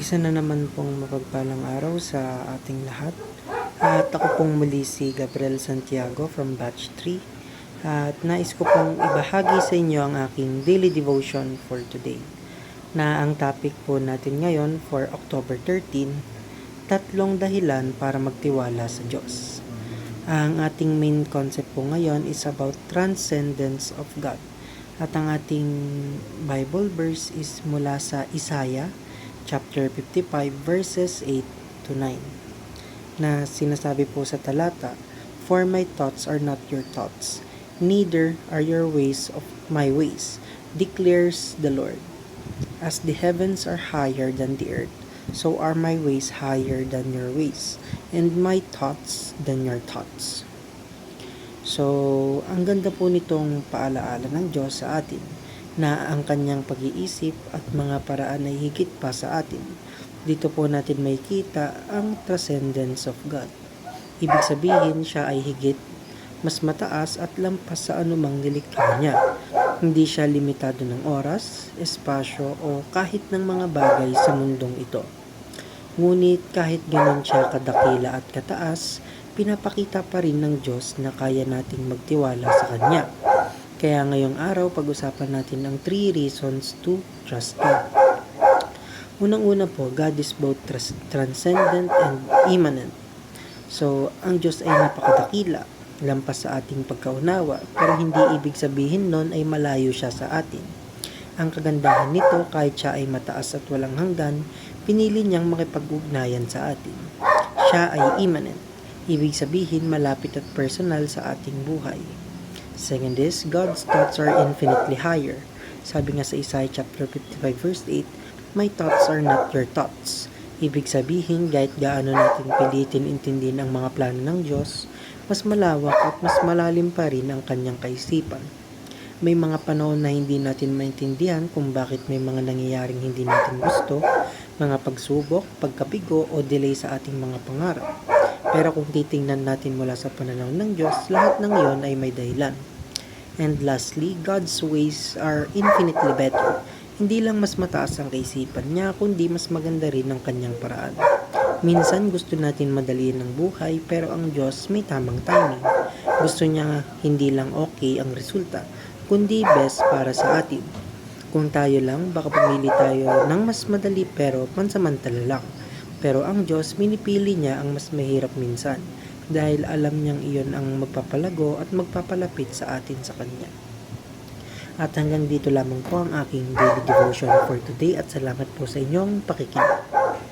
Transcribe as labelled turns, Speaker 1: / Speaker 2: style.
Speaker 1: Isa na naman pong mapagpalang araw sa ating lahat. At ako pong muli si Gabriel Santiago from Batch 3. At nais ko pong ibahagi sa inyo ang aking daily devotion for today. Na ang topic po natin ngayon for October 13, tatlong dahilan para magtiwala sa Diyos. Ang ating main concept po ngayon is about transcendence of God. At ang ating Bible verse is mula sa Isaiah chapter 55 verses 8 to 9 na sinasabi po sa talata, "For my thoughts are not your thoughts, neither are your ways of my ways, declares the Lord. As the heavens are higher than the earth, so are my ways higher than your ways, and my thoughts than your thoughts." So, ang ganda po nitong paalaala ng Diyos sa atin na ang kanyang pag-iisip at mga paraan ay higit pa sa atin. Dito po natin makikita ang transcendence of God. Ibig sabihin, siya ay higit, mas mataas at lampas sa anumang nilikha niya. Hindi siya limitado ng oras, espasyo o kahit ng mga bagay sa mundong ito. Ngunit kahit ganun siya kadakila at kataas, pinapakita pa rin ng Diyos na kaya nating magtiwala sa Kanya. Kaya ngayong araw, pag-usapan natin ang 3 reasons to trust God. Unang-una po, God is both transcendent and immanent. So, ang Diyos ay napakadakila, lampas sa ating pagkaunawa, pero hindi ibig sabihin nun ay malayo siya sa atin. Ang kagandahan nito, kahit siya ay mataas at walang hanggan, pinili niyang makipag-ugnayan sa atin. Siya ay immanent, ibig sabihin malapit at personal sa ating buhay. Second is, God's thoughts are infinitely higher. Sabi nga sa Isaiah chapter 55 verse 8, "My thoughts are not your thoughts." Ibig sabihin, kahit gaano natin pilitin intindihin ang mga plano ng Diyos, mas malawak at mas malalim pa rin ang kanyang kaisipan. May mga panahon na hindi natin maintindihan kung bakit may mga nangyayaring hindi natin gusto, mga pagsubok, pagkabigo o delay sa ating mga pangarap. Pero kung titingnan natin mula sa pananaw ng Diyos, lahat ng iyon ay may dahilan. And lastly, God's ways are infinitely better. Hindi lang mas mataas ang kaisipan niya, kundi mas maganda rin ang kanyang paraan. Minsan gusto natin madaliin ang buhay, pero ang Diyos may tamang timing. Gusto niya hindi lang okay ang resulta, kundi best para sa atin. Kung tayo lang, baka pumili tayo ng mas madali pero pansamantala lang. Pero ang Diyos, minipili niya ang mas mahirap minsan dahil alam niyang iyon ang magpapalago at magpapalapit sa atin sa Kanya. At hanggang dito lamang po ang aking daily devotion for today at salamat po sa inyong pakikinig.